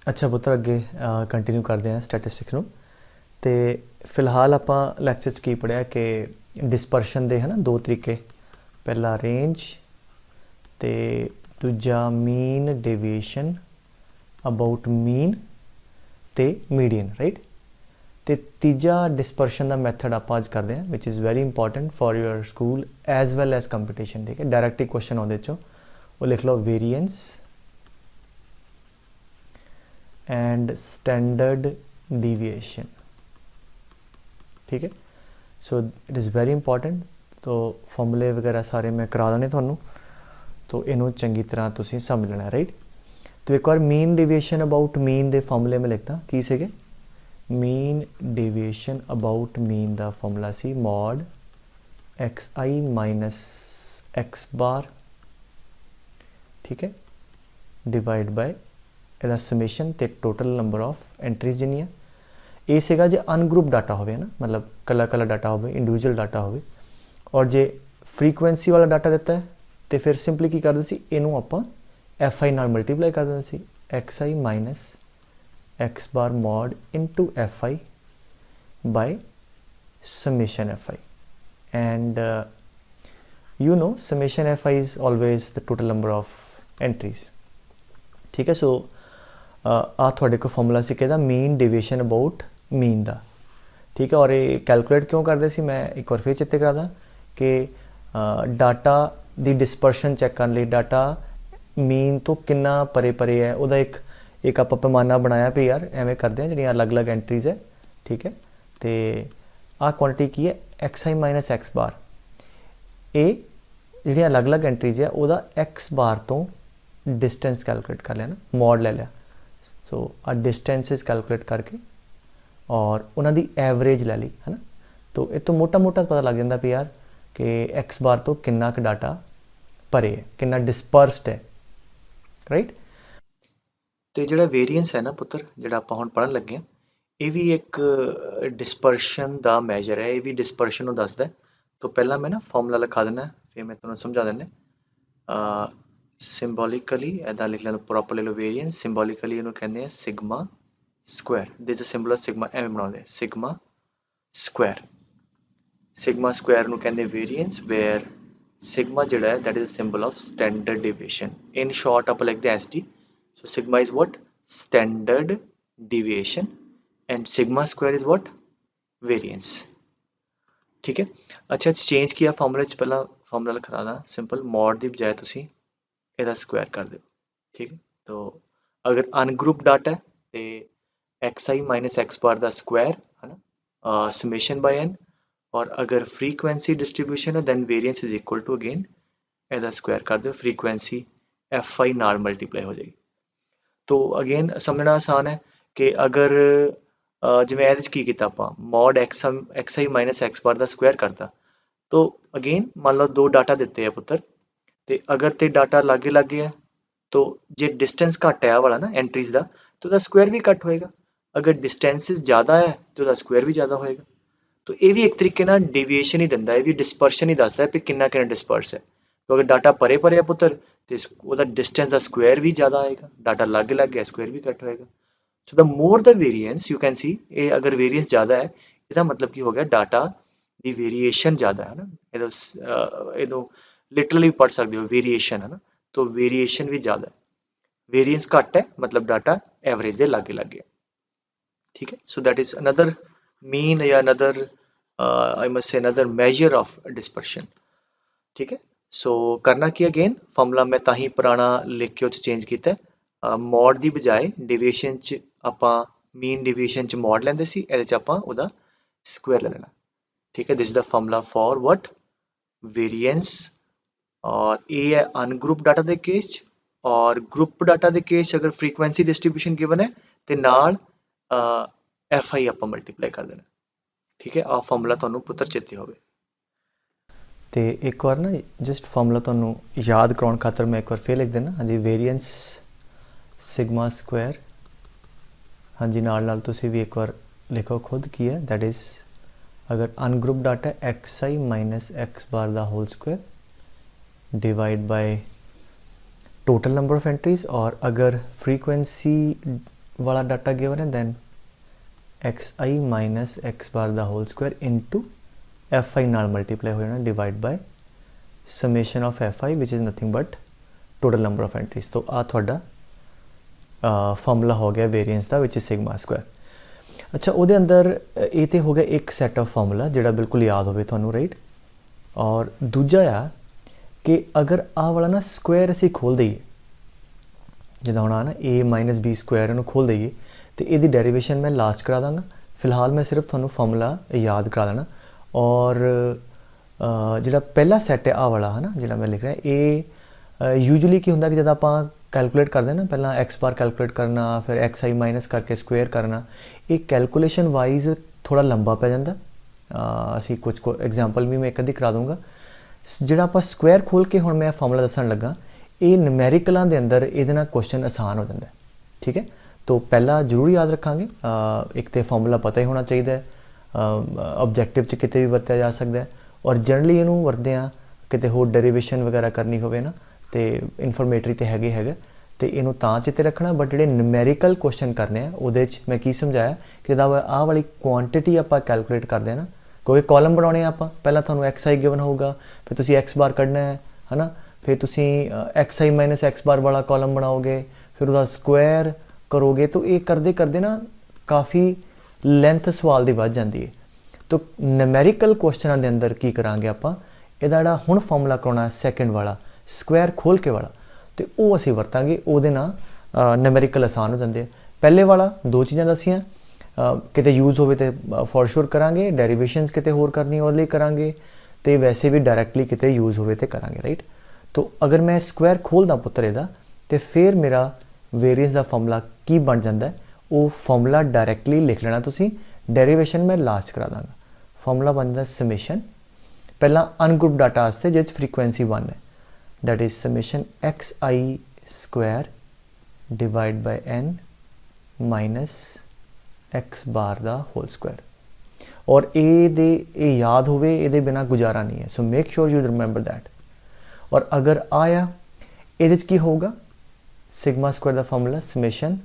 अच्छा पुत्र अगे कंटिन्यू करते हैं स्टैटिस्टिक्स नूं ते फिलहाल आपां लैक्चर च की पढ़िया कि डिस्पर्शन दे है ना दो तरीके, पहला रेंज ते दूजा मीन डेविएशन अबाउट मीन ते मीडियन राइट। ते तीजा डिस्पर्शन का मैथड आप अज करते हैं which is very important for your school as well as competition. ठीक है, डायरैक्ट ही क्वेश्चन आउंदे चो वो लिख लो वेरिएंस एंड स्टैंडर्ड डिविएशन। ठीक है, so it is very important. तो फॉर्मूले वगैरह सारे मैं करा देने थानू, तो इनू चंगी तरह तुसीं समझ लेना राइट। तो एक बार मीन डिविएशन अबाउट मीन दे फॉर्मूले में लिखता की सीगे। मीन डिविएशन अबाउट मीन दा फॉर्मूला सी मॉड एक्स आई माइनस एक्स बार, ठीक है, डिवाइड बाय ਇਹਦਾ ਸਮੇਸ਼ਨ ਤੇ ਟੋਟਲ ਨੰਬਰ ਆਫ ਐਂਟਰੀਜ਼ ਜਿੰਨੀਆਂ। ਇਹ ਸੀਗਾ ਜੇ ਅਨਗਰੁੱਪ ਡਾਟਾ ਹੋਵੇ ਨਾ, ਮਤਲਬ ਕੱਲਾ ਕੱਲਾ ਡਾਟਾ ਹੋਵੇ, ਇੰਡੀਵਿਜੂਅਲ ਡਾਟਾ ਹੋਵੇ। ਔਰ ਜੇ ਫਰੀਕੁਐਂਸੀ ਵਾਲਾ ਡਾਟਾ ਦਿੱਤਾ ਹੈ ਤੇ ਫਿਰ ਸਿੰਪਲੀ ਕੀ ਕਰਦੇ ਸੀ, ਇਹਨੂੰ ਆਪਾਂ ਐਫ ਆਈ ਨਾਲ ਮਲਟੀਪਲਾਈ ਕਰ ਦਿੰਦੇ ਸੀ, x i minus x bar mod into f i by summation f i. And you know summation fi is always the total number of entries। ठीक है, सो आ थोड़े को फॉर्मूला सी कहता मीन डिविएशन अबाउट मीन दा। ठीक है, और ये कैलकुलेट क्यों करते सी, मैं एक बार फिर चेते करा दा कि डाटा दी डिस्पर्शन चैक करने लिए डाटा मीन तो कितना परे परे है उदा एक आप पैमाना बनाया भी यार एवें करते हैं जिहड़ियां अलग अलग एंट्रीज है। ठीक है, तो आ क्वांटिटी की है एक्स आई माइनस एक्स बार। ये जिहड़ियां अलग अलग एंट्रीज है उदा एक्स बार तो डिस्टेंस कैलकुलेट कर लिया ना, मॉड ले लिया। सो आ डिस्टेंसिस कैलकुलेट करके और उन्होंने एवरेज ले ली है ना। तो ये तो मोटा मोटा पता लग जाता भी यार कि एक्स बार तो कितना क डाटा परे है, कितना डिस्पर्सड है राइट। तो जो वेरिएंस है ना पुत्र, जो आप हम पढ़न लगे हैं, ये भी एक डिस्पर्शन का मैजर है, ये भी डिस्पर्शन को दसदा है। तो पहला मैं ना फॉर्मूला लिखा देना, फिर मैं तुम्हें समझा देना। सिंबॉलिकली इदा लिख लेना, प्रॉपर ले लो वेरिएंस। सिंबॉलिकली इन्हों कहते हैं sigma square, this symbol of sigma एवं बनाते हैं सिग्मा स्क्वायर। सिग्मा स्क्वायर नूं कहते हैं वेरिएंस, वेयर सिग्मा जिहड़ा है that is symbol of standard deviation. In short आप लिखते हैं S D. So sigma is what, standard deviation, and sigma square is what, variance. ठीक है, अच्छा चेंज किया फॉर्मूले च, पहला फॉर्मूला लिखा दा सिंपल, मॉड की बजाय तुसीं ਇਹਦਾ स्क्वायर कर दो। ठीक है, तो अगर अनग्रुप डाटा है तो एक्स आई माइनस एक्स बार का स्क्वायर है ना, समेशन बाय एन। और अगर फ्रीक्वेंसी डिस्ट्रीब्यूशन है then variance is equal to again ਇਹਦਾ स्क्वायर कर दो, फ्रीक्वेंसी एफ आई नाल मल्टीप्लाई हो जाएगी। तो अगेन समझना आसान है कि अगर जिवें ਇਹਦੇ ਚ ਕੀ ਕੀਤਾ ਆਪਾਂ, मॉड एक्स आई माइनस एक्स बार का स्क्वायर करता, तो अगेन मान लो दो डाटा दिते हैं पुत्र, तो अगर तो डाटा लागे लागे है तो जे डिस्टेंस घट है वाला ना एंट्रीज का, तो उसका स्क्वायर भी घट होएगा। अगर डिस्टेंसिस ज़्यादा है तो उसका स्क्वायर भी ज़्यादा होएगा। तो ये भी एक तरीके ना डिविएशन ही दिंदा है, ये भी डिस्पर्शन ही दसदा है कि कितना कितना डिस्पर्स है। तो अगर डाटा परे परे है पुत्र तो उसका डिस्टेंस का स्क्वायर भी ज़्यादा आएगा, डाटा लागे लागे है स्क्वायर भी घट होएगा। So the more the variance you can see, ये अगर वेरिएंस ज़्यादा है इसका मतलब की हो गया डाटा की वेरिएशन ज़्यादा है ना। ये लिटरली पढ़ सकते हो वेरिएशन है ना, तो वेरिएशन भी ज़्यादा है, वेरिएंस घट है मतलब डाटा एवरेज के लागे लागे। ठीक है, so that is another mean या another I must say another measure of dispersion. ठीक है, सो करना की अगेन फॉर्मूला मैं ताही पुराना लिख के चेंज किया, मॉड की बजाय डिविएशन च आपां मीन डिविएशन च मॉड लैंदे सी, इहदे च आपां उहदा स्क्वायर ले लेना। ठीक है, this is the formula for what, variance. और ये है अनग्रुप डाटा के केस, और ग्रुप डाटा के केस अगर फ्रीक्वेंसी डिस्ट्रीब्यूशन गिवन है तो नाल एफ आई आप मल्टीप्लाई कर देना। ठीक है, आ फॉर्मूला तुहानू पुत्र चेते होवे। तो एक बार ना जस्ट फॉर्मूला तुहानू याद कराउण खातर मैं एक बार फिर लिख देना। हाँ जी, वेरिएंस सिग्मा स्क्वायर, हाँ जी, नाल नाल तुसीं भी एक बार लिखो खुद की है, दैट इज अगर अनग्रुप डाटा एक्स आई माइनस एक्स बार दा whole square divide by total number of entries. और अगर फ्रीक्वेंसी वाला डाटा गिवन है, दैन एक्स आई माइनस एक्स बार दा whole square into f i नाल मल्टीप्लाई हो जाना divide by summation of F i which is nothing but total number of entries. तो आ थोड़ा फॉर्मूला हो गया वेरिएंस का विच इज़ सिग्मा स्क्वायर। अच्छा वो अंदर ये तो हो गया एक सैट ऑफ फॉर्मूला जोड़ा बिल्कुल याद हो थोनू राइट। और दूजा आ कि अगर आ वाला ना स्क्वायर असी खोल दईए जिदा होना ना ए माइनस बी स्क्वायर इनू खोल दईए तो ये डेरीवेशन मैं लास्ट करा दाँगा। फिलहाल मैं सिर्फ थोनू फॉर्मूला याद करा देना। और जोड़ा पहला सैट है आ वाला है ना जोड़ा मैं लिख रहा ये यूजली की होंगे कि जब आप कैलकुलेट करते हैं ना पहला एक्स बार कैलकुलेट करना फिर एक्स आई माइनस करके स्क्वेयर करना, एक कैलकुलेशन वाइज थोड़ा लंबा पै जाता। असी कुछ को एग्जाम्पल भी मैं एक अद्धी करा दूँगा। जोड़ा आप स्क्वेयर खोल के हुण मैं फॉर्मूला दसन लगा ये न्यूमेरिकलों के अंदर ये क्वेश्चन आसान हो जाता है। ठीक है, तो पहला जरूर याद रखांगे एक तो फॉर्मूला पता ही होना चाहिए, ऑबजैक्टिव च किते भी वरत्या जा सकता है और जनरली इनू वरतदे आ किते होर डेरीवेशन वगैरह करनी होवे ना तो इनफॉर्मेटरी तो हैगे तो इनू तां चेते रखना। बट जोड़े न्यूमेरिकल क्वेश्चन करने हैं वो मैं की समझाया कि जब आ वाली क्वांटिटी आप कैलकुलेट करते हैं ना क्योंकि कॉलम बनाने आप पहला थोड़ा एक्स आई गिवन होगा फिर तुसी एक्स बार कढ़ना है ना, फिर तुसी एक्स आई माइनस एक्स बार वाला कॉलम बनाओगे फिर उसका स्क्वायर करोगे तो ये करते करते ना काफ़ी लेंथ सवाल की बढ़ जाती है। तो न्यूमेरिकल क्वेश्चनों के अंदर की करांगे आप इहदा हुण फॉर्मूला कराना सैकेंड वाला स्क्वायर खोल के वाला तो वो असी वरतांगे उहदे नाल न्यूमेरिकल आसान हो जाते हैं। पहले वाला दो चीज़ां दसियां किते यूज़ होवे तो फॉर श्योर करांगे, डेरीवेशनस किते होर करनी उहदे लई करांगे तो वैसे भी डायरैक्टली किते यूज़ होवे तो करांगे राइट। तो अगर मैं स्क्वायर खोलदा पुत्तर इहदा तो फिर मेरा वेरिएंस का फॉर्मूला की बन जाता है वो फॉर्मूला डायरैक्टली लिख लेना तुसी, डेरीवेशन मैं लास्ट करा दांगा। फॉर्मूला बन जाता समेशन पहला अनग्रुप डाटा वास्ते जिस फ्रीक्वेंसी 1 है that is summation x I square divide by n minus x bar दा होल स्क्वायर। और ये याद होवे ये बिना गुजारा नहीं है, so make sure you remember that. और अगर आया ये की होगा सिग्मा स्क्वायर का फॉर्मूला समेशन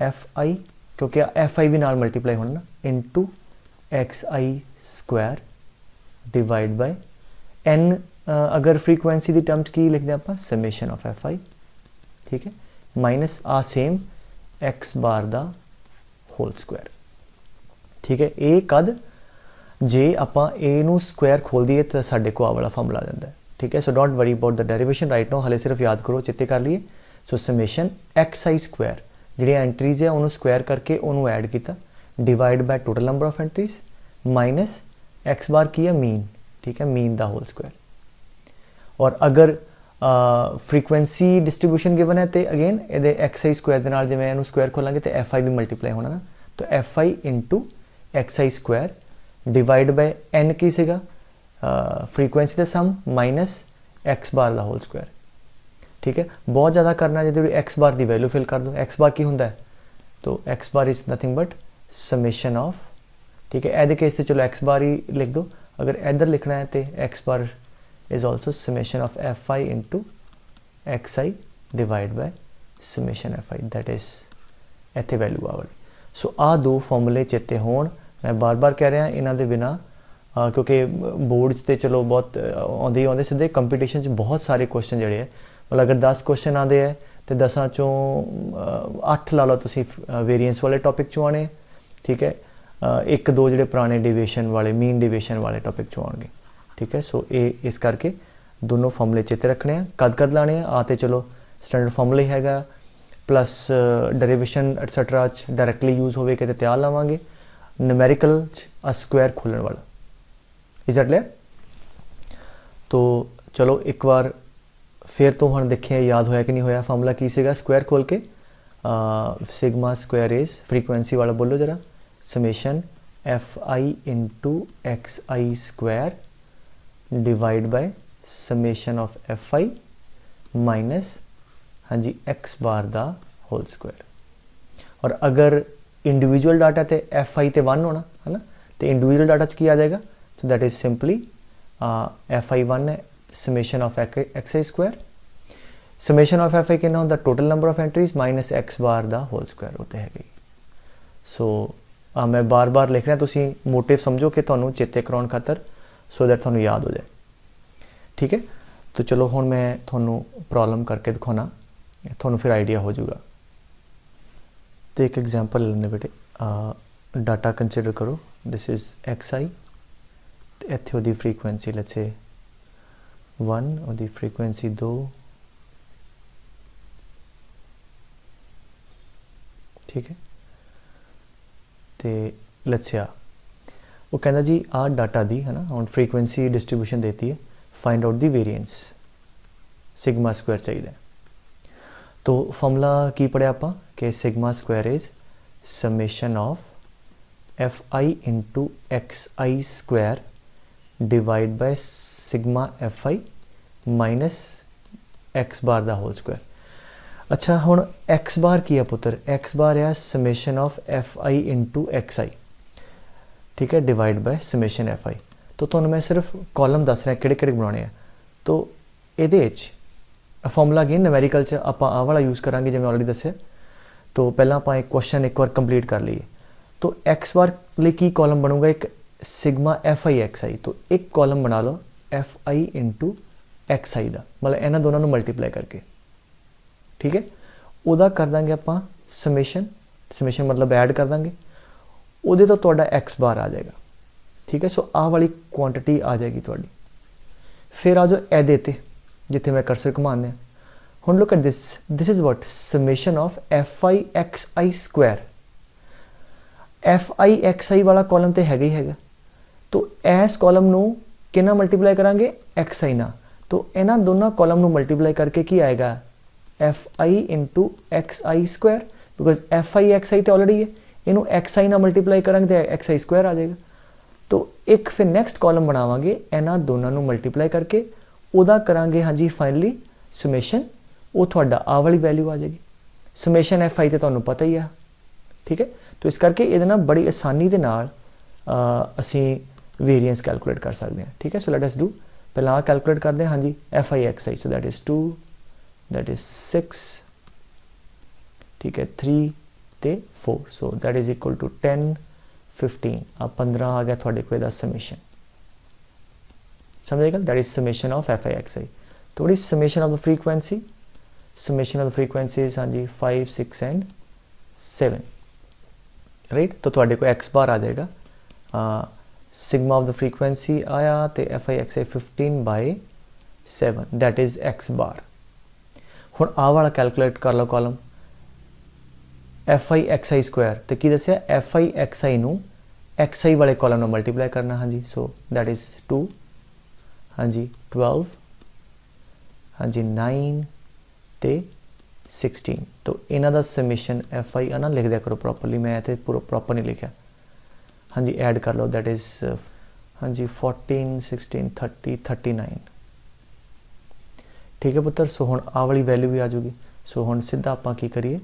एफ आई क्योंकि एफ आई भी नाल मल्टीप्लाई होना ना into x I square divide by n अगर फ्रीक्वेंसी की टर्म्स की लिखते हैं आप समेशन ऑफ एफ आई। ठीक है, माइनस आ सेम एक्स बार दा होल स्क्वायर। ठीक है, ये कद जे आप ए स्क्वायर खोल दिए तो साढ़े को आ वाला फॉर्मूला आ जाता है। ठीक है, so don't worry about the derivation right no, हले सिर्फ याद करो चित्ते कर लिए। सो समेशन एक्स आई स्क्वायर जी एंट्रीज है उन्होंने स्क्वायर करके उन्होंने ऐड किया divide by total number of entries minus x bar की है मीन। ठीक है, मीन दा होल स्क्वायर। और अगर फ्रीक्वेंसी डिस्ट्रीब्यूशन गिवन है तो अगेन ये एक्स आई स्क्वायर के नाल जिवें इहनूं स्क्वायर खोलांगे तो एफ आई भी मल्टीप्लाई होना ना, तो F I into x I square divide by n की सीगा फ्रीक्वेंसी का सम माइनस एक्स बार दा होल स्क्वायर। ठीक है, बहुत ज़्यादा करना जो एक्स बार की वैल्यू फिल कर दो। एक्स बार की होंदा है तो x bar is nothing but summation of. ठीक है, एदे केस से चलो एक्स बार ही लिख दो, अगर इधर लिखना है तो x bar is also summation of F I into x I divide by summation F I that is इत्थे वैल्यू आ वाली। सो आ दो फॉर्मूले चेते होण, मैं बार बार कह रहा इन्हां दे बिना क्योंकि बोर्ड से चलो बहुत आते ही आते सीधे कंपीटिशन बहुत सारे क्वेश्चन जोड़े है, मतलब अगर 10 क्वेश्चन आते हैं तो 10 चों 8 ला लो तुसी वेरिएंस वाले टॉपिक चों आने। ठीक है, एक दो जोड़े पुराने डिविएशन वाले मीन डिविएशन वाले टॉपिक चों आएंगे। ठीक है, सो ये इस करके दोनों फॉर्मूले चेते रखने हैं, कद लाने हैं आते चलो स्टैंडर्ड फॉर्मूला ही हैगा प्लस डेरिवेशन एटसैट्रा डायरैक्टली यूज़ होवे कि तैयार लावांगे न्यूमेरिकल स्क्वायर खोलने वाला। Is that clear? तो चलो एक बार फिर तो हम देखें याद होया कि नहीं होया फॉर्मूला की सीगा स्क्वायर खोल के सिग्मा स्क्वायर इज फ्रीक्वेंसी वाला बोलो जरा summation F I into x I square divide by summation of F I minus हाँ जी एक्स बार दा होल स्क्वायर। और अगर इंडिविजुअल डाटा ते एफ आई ते 1 होना है ना तो इंडिविजुअल डाटा की आ जाएगा तो that is simply f i 1 है summation of x I square summation of f i ਕਿੰਨਾ ਹੁੰਦਾ, total number of entries minus x bar ਦਾ ਹੋਲ ਸਕੁਆਇਰ ਉੱਤੇ ਹੈਗੀ। ਸੋ ਮੈਂ ਬਾਰ-ਬਾਰ ਲਿਖ ਰਿਹਾ, ਤੁਸੀਂ ਮੋਟਿਵ ਸਮਝੋ ਕਿ ਤੁਹਾਨੂੰ ਚੇਤੇ ਕਰਾਉਣ ਖਾਤਰ, ਸੋ ਦੈਟ ਤੁਹਾਨੂੰ ਯਾਦ ਹੋ ਜਾਏ। ਠੀਕ ਹੈ, तो चलो हुण मैं ਤੁਹਾਨੂੰ प्रॉब्लम करके दिखाना, ਤੁਹਾਨੂੰ फिर आइडिया हो जाऊगा। तो एक एग्जाम्पल लेने बेटे, डाटा कंसिडर करो, दिस इज़ एक्स आई, तो इत्थे उहदी फ्रीकुएंसी लेट्स से 1, उहदी फ्रीकुएंसी 2, ठीक है। तो लेट्स से वो कहना जी आ डाटा दी है ना, हुण फ्रीकुएंसी डिस्ट्रीब्यूशन देती है, find out the variance, sigma square चाहिए। तो फॉर्मूला की पढ़िया आप कि sigma square is summation of F I into x I square divide by sigma F I minus x bar दा होल स्क्वायर। अच्छा हुण एक्स बार की है पुत्र, एक्स बार है summation of F I into x I, ठीक है, divide by summation F I. तो तुहानूं मैं सिर्फ कॉलम दस रहा किहड़े किहड़े बनाने हैं। तो ये फॉर्मूला अगेन नवैरिकल च आपां आह वाला यूज़ करांगे जिवें ऑलरेडी दस्सिआ। तो पहलां आपां एक क्वेश्चन एक बार कंप्लीट कर लीए। तो एक्स बार लिए की कॉलम बनूगा, एक sigma F I X I, तो एक कॉलम बना लो एफ आई इंटू एक्स आई का, मतलब इन्हां दोनों नूं मल्टीप्लाई करके, ठीक है। उहदा कर देंगे आपां समेशन, समेशन मतलब ऐड कर देंगे, उहदे तो तुहाडा एक्स बार आ जाएगा, ठीक है। सो आह वाली क्वांटिटी आ जाएगी तुहाडी। फिर आ जाओ एहदे ते जिथे मैं कर्सर घुमाने, हुण look at this, this is what summation of F I X I square. F I X I वाला कॉलम तो हैगा ही हैगा, तो इस कॉलम नूं कितना मल्टीप्लाई करांगे, एक्स आई ना। तो इन्हां दोनों कॉलम नूं मल्टीप्लाई करके की आएगा, F I into x I square, because F I X I तो ऑलरेडी है, इनू एक्स आई ना मल्टीप्लाई करांगे तो एक्स आई स्क्वायर आ जाएगा। तो एक फिर नैक्सट कॉलम बनावांगे इन्हां दोनों नूं मल्टीप्लाई करके, उहदा करांगे हाँ जी फाइनली समेशन, वो तुहाडा आ वाली वैल्यू आ जाएगी। समेशन एफ आई तो तुहानूं पता ही है, ठीक है। तो इस करके इहदे नाल बड़ी आसानी दे नाल असीं वेरिएंस कैलकुलेट कर सकते हैं, ठीक है। सो लेट अस डू, पहला कैलकुलेट करते हैं हाँ जी F I X I. So that is 2, that is 6, ठीक है, 3 ते 4, so that is equal to 10, 15, अब 15 आ गया थोड़े को समेशन, समझेगा। That is summation of F I X I. तो what is summation of the frequency, summation of the frequency is हाँ जी 5, 6 एंड 7, राइट। तो थोड़े को एक्स बार आ जाएगा, सिग्मा ऑफ द फ्रीक्वेंसी आया तो F I X I 15/7, that is X bar. हुण आ वाला कैलकुलेट कर लो column F I X I square, तो की दसिया एफ आई एक्स आई नूं एक्स आई वाले कॉलम में मल्टीप्लाई करना, हाँ जी। सो दैट इज़ 2, हाँ जी 12, हाँ जी 9 ते 16। तो इन्हां दा समेशन एफ आई ना लिख दिया करो प्रॉपरली, मैं तो पूरा प्रॉपर नहीं लिखा, हाँ जी ऐड कर लो, दैट इज़ हाँ जी 14, 16, 30, 39, ठीक है पुत्र। सो हुण आ वाली वैल्यू भी आ जाऊगी। सो हुण सीधा आपां की करिए,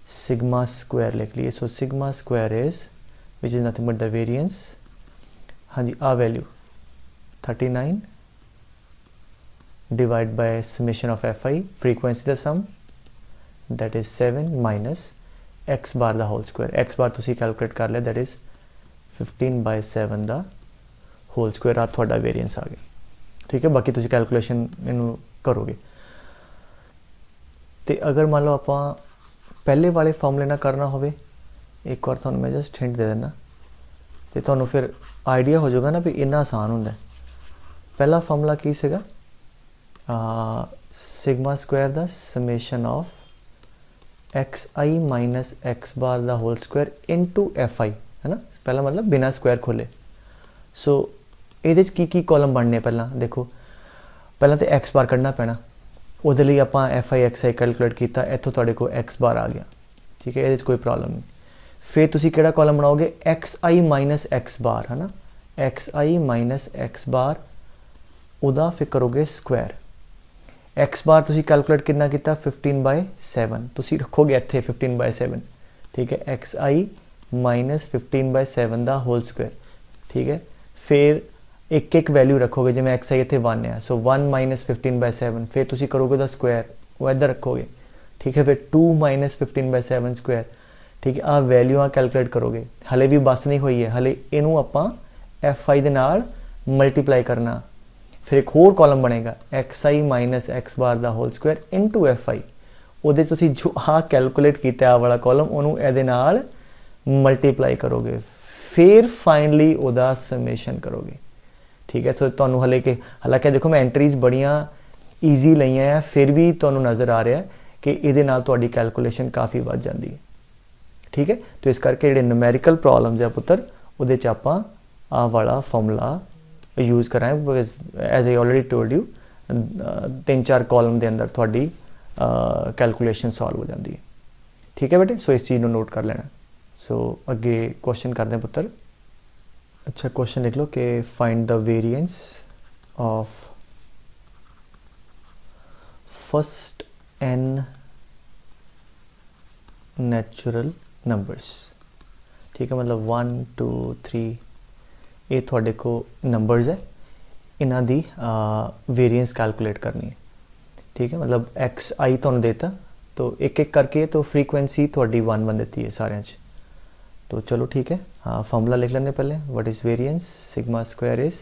सिग्मा स्क्वायर लिख लिए। So sigma square is which is nothing but the variance, हाँ जी आ value 39 divide by summation of F I frequency the sum, that is 7 minus x bar the whole square. X bar तुसी calculate कर लिया, that is 15/7 the whole square. आ थोड़ा variance आ गया, ठीक है। बाकी तुसी कैलकुलेशन इनू करोगे। तो अगर मान लो आपां पहले वाले फॉर्मूले ना करना हो, एक बार तुहानूं मैं जस्ट हिंट दे देना, तो तुहानूं फिर आइडिया हो जाएगा ना भी इन्ना आसान होंदा है। पहला फॉर्मूला की सीगा, sigma square the summation of x I minus x bar the whole square into f i, है ना। पहला मतलब बिना स्क्वायर खोले। सो ये की कॉलम बनने, पहला देखो, पहला तो एक्स बार कढ़ना पैना, उहदे लई आपां F I X I calculate किया, इत्थों तुहाडे कोल एक्स बार आ गया, ठीक है, ये कोई प्रॉब्लम नहीं। फिर तुसी किहड़ा कॉलम बनाओगे, एक्स आई माइनस एक्स बार, है ना, एक्स आई माइनस एक्स बार, उहदा फिर करोगे स्क्वायर। एक्स बार तुसी कैलकुलेट कितना किया, 15/7, तुसी रखोगे इत्थे 15/7, ठीक है। एक्स आई माइनस 15/7 दा होल स्क्वायर, ठीक है। फिर एक एक वैल्यू रखोगे, जिवें एक्स आई इत्थे 1 है, सो 1 माइनस 15/7, फिर तुसी करोगे दा स्क्वायर, वो इधर रखोगे, ठीक है। फिर 2 माइनस 15/7 स्क्वायर, ठीक है। आ वैल्यू आ कैलकुलेट करोगे, हले भी बस नहीं हुई है, हले इनू आपां FI दे नाल मल्टीप्लाई करना। फिर एक होर कॉलम बनेगा XI माइनस एक्स बार दा होल स्क्वायर इनटू FI, ਉਹਦੇ ਤੁਸੀਂ जो आ कैलकुलेट किया आ वाला कॉलम ਉਹਨੂੰ ਇਹਦੇ ਨਾਲ मल्टीप्लाई करोगे, फिर फाइनली ਉਹਦਾ ਸਮੇਸ਼ਨ करोगे, ठीक है। सो ਤੁਹਾਨੂੰ हले के हालांकि देखो मैं एंट्रीज बड़ियां ईजी लईਆਂ ਆ, फिर भी ਤੁਹਾਨੂੰ नज़र आ रहा है कि ਇਹਦੇ ਨਾਲ ਤੁਹਾਡੀ कैलकुलेशन काफ़ी ਵੱਧ ਜਾਂਦੀ है, ठीक है। तो इस करके ਜਿਹੜੇ न्यूमेरिकल प्रॉब्लम्स आ पुत्र ਉਹਦੇ ਚ ਆਪਾਂ आ वाला फॉर्मूला यूज़ कराएं, because as I already told you 3-4 column के अंदर थोड़ी कैलकुलेशन सॉल्व हो जाती है, ठीक है बेटे। सो इस चीज़ को नोट कर लेना। सो अगे क्वेश्चन करते हैं पुत्र। अच्छा क्वेश्चन लिख लो कि find the variance of first n natural numbers, ठीक है। मतलब 1 2 3 ये थोड़े को नंबर्स है, इन्हां दी वेरिएंस कैलकुलेट करनी है, ठीक है। मतलब XI तो देता, तो एक एक करके तो फ्रीक्वेंसी थोड़ी 1 देती है सारे च। तो चलो ठीक है, हाँ फॉर्मूला लिख लेने पहले। What is variance? Sigma square is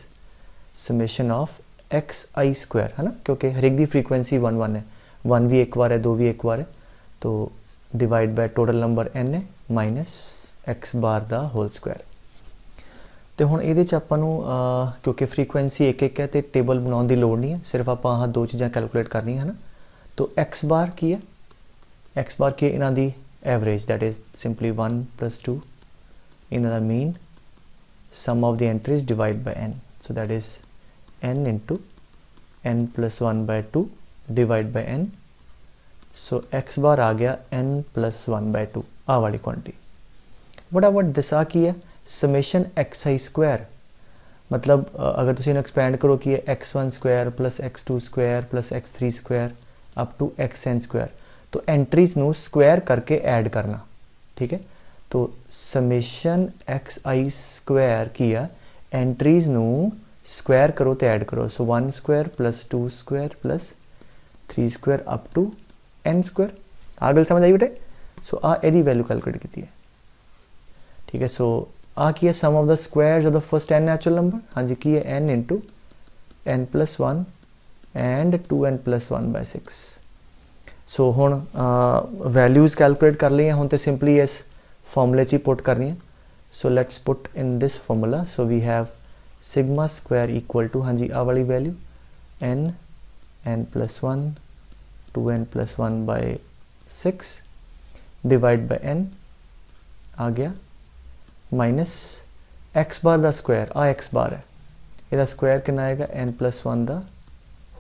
summation of XI square, है ना, क्योंकि हर एक दी फ्रीक्वेंसी 1 है, 1 भी एक बार है, 2 भी एक बार है, तो divide by total number n है माइनस x बार दा होल स्क्वायर। तो हुण इहदे च आपां नूं क्योंकि फ्रीक्वेंसी एक एक है तो टेबल बनाने की लोड़ नहीं है, सिर्फ आप आह 2 चीज़ां कैलकुलेट करनी है ना। तो x बार की है, x बार की है इन्हां दी एवरेज, दैट इज सिंपली 1 + 2 इन्हां दा mean, sum of the entries divide by n, so that is n into n + 1/2 divide by n। So x bar आ गया n + 1/2 आ वाली क्वांटिटी। वट दिस आ की है समेशन XI स्क्वायर, मतलब अगर तुम इन्हें एक्सपैंड करो कि x1 square plus x2 square plus x3 square up to xn square, तो एंट्रीज नू स्क्वायर करके ऐड करना, ठीक है। तो समेशन XI स्क्वायर किया, एंट्रीज नू स्क्वायर करो तो ऐड करो, so 1 square plus 2 square plus 3 square up to n square. आ गल समझ आई बेटे? सो आ यदि वैल्यू कैलकुलेट की है, ठीक है। सो आ की है sum of the squares of the first n natural number, हाँ जी की है n into n + 1 and 2n + 1/6। So हुण वैल्यूज़ कैलकुलेट कर ली हैं, हुण तो सिंपली इस फॉर्मूले च ही पुट करनी है। So let's put in this formula. So we have sigma square equal to, हाँ जी आ वाली value n + 1 2n + 1/6 divide by n आ गया माइनस एक्स बार दा स्क्वायर, आ एक्स बार है, इसका स्क्वायर कितना आएगा n + 1 दा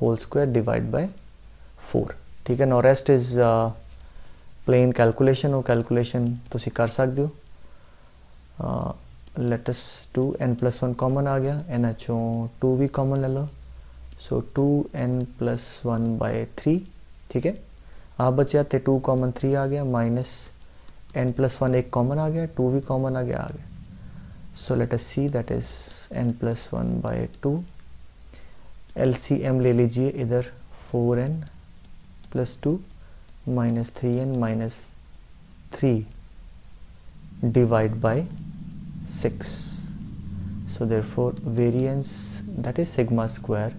होल स्क्वायर डिवाइड बाय 4, ठीक है। No rest is plain calculation, और कैलकुलेशन तुसी कर सकते हो। Let us do n + 1 common आ गया, इन्हां चों 2 भी कॉमन ले लो, सो 2n + 1/3, ठीक है। आ बचा तो 2 कॉमन 3 आ गया, माइनस n + 1 एक कॉमन आ गया, 2 भी कॉमन आ गया। So let us see that is n + 1/2। LCM ले लीजिए इधर, 4n + 2 minus 3n - 3 divide by 6। So therefore variance that is sigma square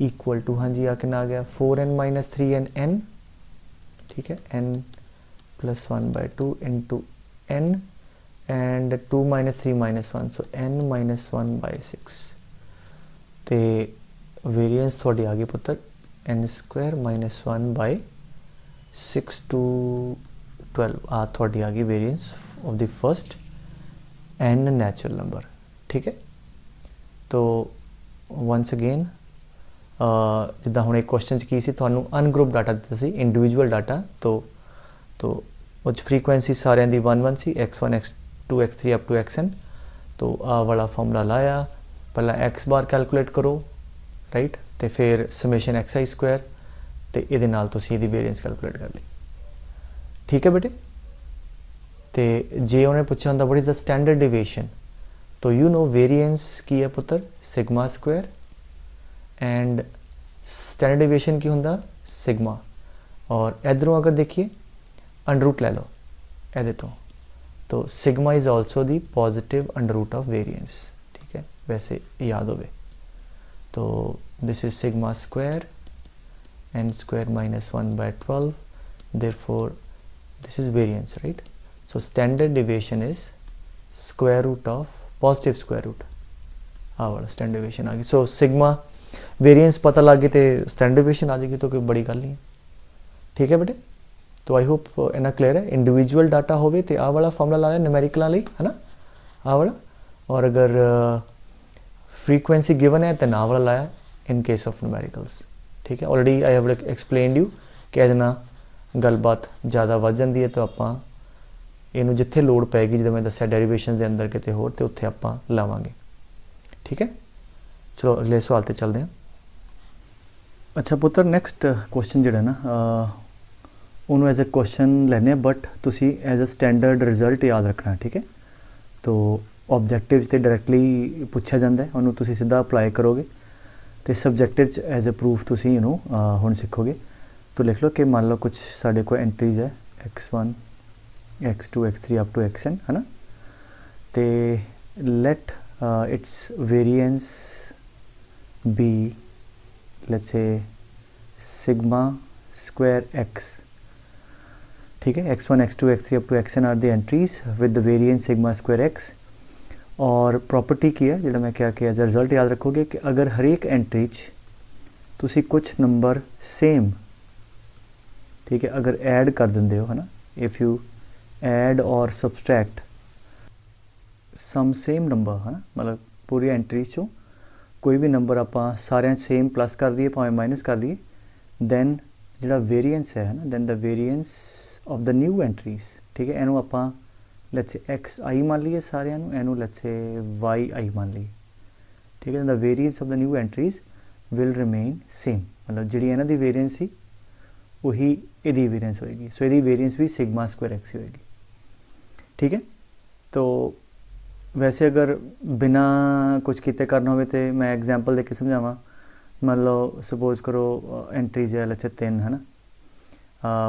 equal to, हाँ जी आ कितना आ गया 4n - 3n n, ठीक है, n + 1/2 into n and 2 - 3 - 1, so n - 1/6। तो वेरिएंस थोड़ी आ गई पुत्र n² - 1/6 to 12 आ थोड़ी आ गई variance of the first n natural number, ठीक है। तो वंस अगेन जिदा हुण एक क्वेश्चन की सी तुहानू अनग्रुप डाटा दिता सी, इंडिविजुअल डाटा, तो उस फ्रीक्वेंसी सारे दी 1 सी, x1 x2 x3 up to xn। तो आ वाला फॉर्मूला लाया, पहला x बार कैलकुलेट करो, राइट, तो फिर समेशन XI स्क्वायर, तो ये नाल तुसीं इहदी वेरिएंस कैलकुलेट कर ली, ठीक है बेटे। तो जे उन्हें पूछा होंदा what is the standard deviation, तो यू नो वेरिएंस की है पुत्र sigma square, and standard deviation की होंदा सिग्मा। और इधरों अगर देखिए अंडर रूट ले लो ये तो sigma is also the positive under root of variance, ठीक है, वैसे याद होवे। तो this is sigma square n square minus 1/12, therefore this is variance, right. So standard deviation is square root of positive square root, हाँ वाला standard deviation आ गई। So sigma variance पता लग गई तो स्टैंडर्ड डिविएशन आ जाएगी, तो कोई बड़ी गल नहीं है, ठीक है बेटे। तो आई होप इन्ना क्लियर है। इंडिविजुअल डाटा होवे तो आ वाला फॉर्मूला ला लिया न्यूमेरिकल लिए, है ना, आ वाला। और अगर फ्रीक्वेंसी गिवन है तो ना वाला लाया इन केस ऑफ न्यूमेरिकल्स, ठीक है। ऑलरेडी आई हैव एक्सप्लेनड यू कि ਇਹਦੇ ਨਾਲ गलबात ज़्यादा वध जाती है, तो ਆਪਾਂ ਇਹਨੂੰ ਜਿੱਥੇ ਲੋੜ ਪੈਗੀ, ਜਦੋਂ ਮੈਂ ਦੱਸਿਆ ਡੈਰੀਵੇਸ਼ਨ ਦੇ ਅੰਦਰ ਕਿਤੇ ਹੋਰ, ਤੇ ਉੱਥੇ ਆਪਾਂ ਲਾਵਾਂਗੇ, ठीक है। चलो अगले सवाल ਤੇ ਚੱਲਦੇ ਹਾਂ। अच्छा पुत्र नैक्सट क्वेश्चन ਜਿਹੜਾ ना ਉਹਨੂੰ एज ए क्वेश्चन ਲੈਣੇ, बट ਤੁਸੀਂ एज ए स्टैंडर्ड रिजल्ट याद रखना, ठीक है। तो ऑब्जेक्टिव तो डायरैक्टली पूछा जाता है, ਉਹਨੂੰ ਤੁਸੀਂ ਸਿੱਧਾ अप्लाई करोगे, तो सबजैक्टिव एज ए प्रूफ ਤੁਸੀਂ ਇਹਨੂੰ ਹੁਣ सिखोगे। तो लिख लो कि मान लो कुछ साढ़े को एंट्रीज है x1 x2 x3 up to xn, है ना। तो let its variance be let's say sigma square x, ठीक है। x1 x2 x3 up to xn are the entries with the variance sigma square x। और property की है जो मैं क्या किया एज रिजल्ट याद रखोगे कि अगर हर एक एंट्री तुसी कुछ नंबर सेम, ठीक है, अगर ऐड कर देंगे हो, है ना, इफ़ यू ऐड और सबस्ट्रैक्ट सम सेम नंबर, है ना, मतलब पूरी एंट्रीज चो कोई भी नंबर आप सारे सेम प्लस कर दिए भावें माइनस कर दिए, दैन जो वेरिएंस है ना, then the variance of the new entries, ठीक है, इनू आप लेट्स से एक्स आई मान लीए सारे, इनू लेट्स से वाई आई मान लीए, ठीक है। The variance of the new entries will remain same, मतलब जी इन्हों की वेरिएंस सी वही यदी वेरिएंस होएगी। सो यदी वेरिएंस भी सिग्मा स्क्वायर एक्स ही होएगी, ठीक है। तो वैसे अगर बिना कुछ किते करना हो तो मैं एग्जाम्पल देके समझावा। मान लो सपोज करो एंट्रीज है लेट्स से 3, है ना,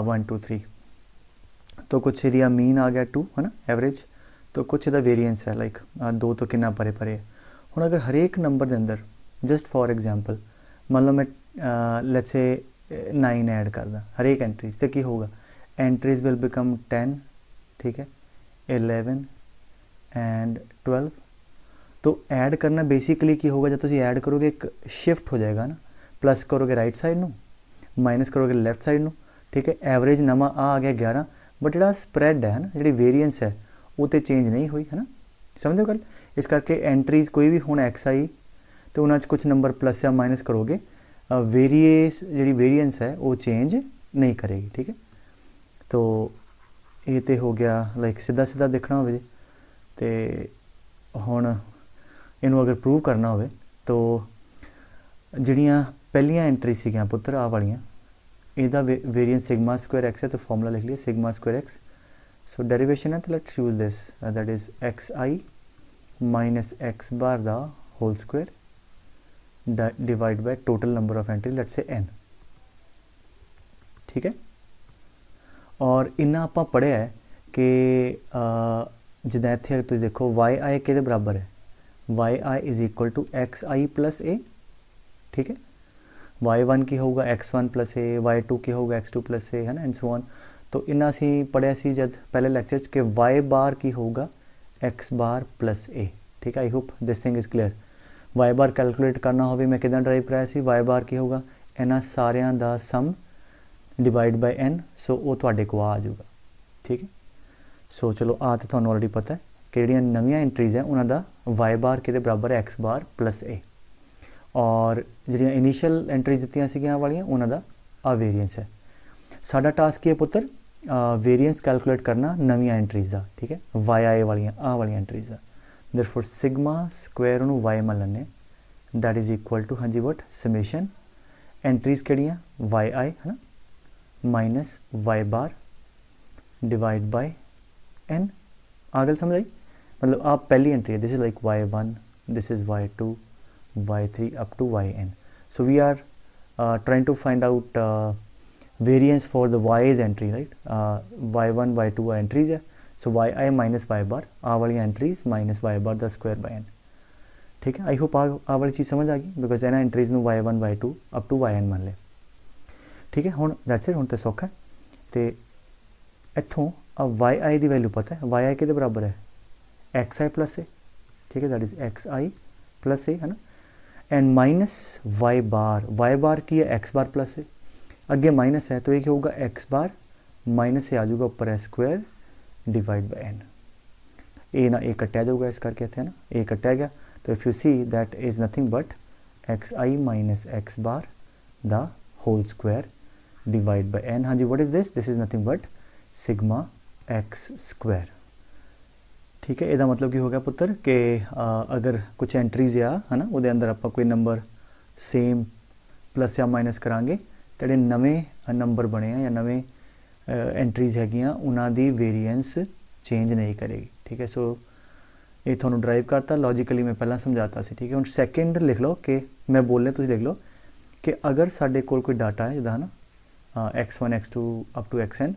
1 2 3, तो कुछ यदि मीन आ गया 2, है ना, एवरेज, तो कुछ यदा वेरिएंस है लाइक 2 तो कितना परे परे है। हुण अगर हरेक नंबर के अंदर जस्ट फॉर एग्जाम्पल मान लो मैं लेट्स से 9 ऐड करदा हरेक एंट्रीज, तो की होगा, एंट्रीज विल बिकम 10, ठीक है, 11 एंड 12। तो ऐड करना बेसिकली की होगा, जब तुम ऐड करोगे एक शिफ्ट हो जाएगा ना, प्लस करोगे राइट साइड में, माइनस करोगे लैफ्ट साइड में, ठीक है। एवरेज नवा आ गया 11, बट जो स्प्रैड है ना, जी वेरिएंस है वो तो चेंज नहीं हुई, है ना, समझो गल। इस करके एंट्रीज कोई भी हुण एक्स आई तो उन्होंने कुछ नंबर प्लस या माइनस करोगे, जी वेरिएंस है वो चेंज नहीं करेगी, ठीक है। तो ये तो हो गया लाइक सीधा सीधा देखना हो, तो हुण इनू अगर प्रूव करना हो तो जिहड़ियां पहलियां एंट्री सीगियां पुत्र आ वालियां, इहदा वेरिएंस सिग्मा स्क्वायर एक्स है, तो फॉर्मूला लिख लिया sigma square x. So derivation है तो let's use this, that is x I minus x bar the whole square divide by total number of entry let's say n, ठीक है। और इन्ना आप पढ़िया है कि जिदा इत्थे तुसीं देखो वाई आई किहदे बराबर है, Y I is equal to X I plus A, ठीक है। y1 की होगा x1 प्लस ए, y2 की होगा x2 प्लस ए, है ना, एंड सो ऑन। तो इन्ना असी पढ़िया सी जब पहले लैक्चर कि y बार की होगा x बार प्लस ए, ठीक है। आई hope this thing is clear. y bar calculate करना हो मैं किदा ड्राइव कराया सी, y बार की होगा इन्हां सारियां दा सम डिवाइड बाय n, सो वो तुहाडे को आ जाऊगा, ठीक है। सो चलो आ तो तुहानूं ऑलरेडी पता है कि जिहड़ियां नवीं एंट्रीज है उन्हां दा y बार किहदे बराबर है x बार प्लस ए, और जिहड़ियां इनिशियल एंट्रीज दित्तियां सीगियां वालियां उन्हां दा आ वेरिएंस है। साडा टास्क है पुत्र वेरिएंस कैलकुलेट करना नवीं एंट्रीज का, ठीक है, वाई आई वालियां आ वालियां एंट्रीज का। देयरफॉर सिग्मा स्क्वायर नूं वाई मान लैंदे, दैट इज इक्वल टू हाँ जी वट समेशन एंट्रीज किहड़ियां वाई आई, है ना, minus Y bar divide by N. आ गल समझ आई, मतलब आप पहली एंट्री है, this is like y1, this is y2, y3 up to yn. So we are trying to find out variance for the y's entry right, y1 y2 entries है, so y i minus Y bar आ वाली entries minus Y bar the square by n. ठीक है, I hope आ वाली चीज़ समझ आ गई, because इन्होंने entries में y1 y2 up to yn मान लिया। ठीक है, हुण दैट्स इट, हुण तो सौखा है। तो इत्थों अब वाई आई की वैल्यू पता है, वाई आई किहदे बराबर है, एक्स आई प्लस ए। ठीक है, that is X I plus A है ना, एंड माइनस वाई बार की है एक्स बार प्लस ए, अगे माइनस है तो ये क्या होगा एक्स बार माइनस ए आ जाऊगा ऊपर है स्क्वायर डिवाइड बाय एन। ए ना ए कट्टिया जाऊगा इस करके इतने है ना, ए कट्टिया गया, तो if you see that is nothing but X I minus x bar the whole square divide by N. हाँ जी, what is this, this is nothing but sigma X square. ठीक है, यदा मतलब की हो गया पुत्र कि अगर कुछ एंट्रीज आ है ना, वो अंदर आप कोई नंबर सेम प्लस या माइनस करांगे तो जो नवे नंबर बने हैं या नवे एंट्रीज हैगियां उन्हों की वेरीएंस चेंज नहीं करेगी। ठीक है, सो ये थोड़ा ड्राइव करता लॉजिकली मैं पहला समझाता सी। ठीक है, हम सैकेंड लिख लो कि मैं बोल तुम लिख लो कि अगर साढ़े कोई डाटा है जिदा है ना x1 x2 up to xn,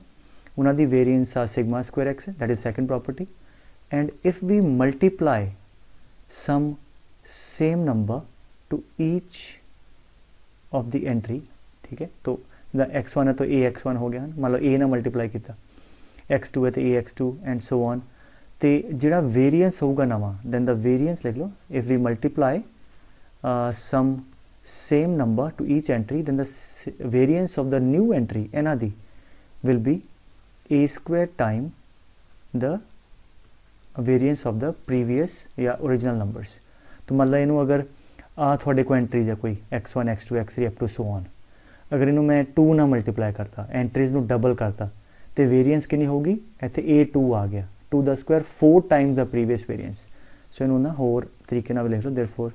उन्होंने वेरीएंस आ सिग्मा स्क्वायर एक्स है, that is second property. And if we multiply some same number to each of the entry, ठीक है, तो द x1 है तो a x1 हो गया, मान लो a ना मल्टीप्लाई किया, x2 है तो a x2 and so on. तो जिहड़ा वेरिएंस होगा नवा, दैन द वेरिएंस लिख लो, if we multiply some same number to each entry then the variance of the new entry इन्हां दी will be a square time the variance of the previous या original numbers. तो मान लो इनू अगर थोड़े को एंट्रीज है कोई x1 x2 x3 up to so on, अगर इनू मैं 2 ना मल्टीप्लाई करता, एंट्रीज नू डबल करता, तो वेरिएंस कितनी होगी, इत्थे a2 आ गया, 2 the square 4 times the previous variance. So इनू ना होर तरीके नाल लिख लो, therefore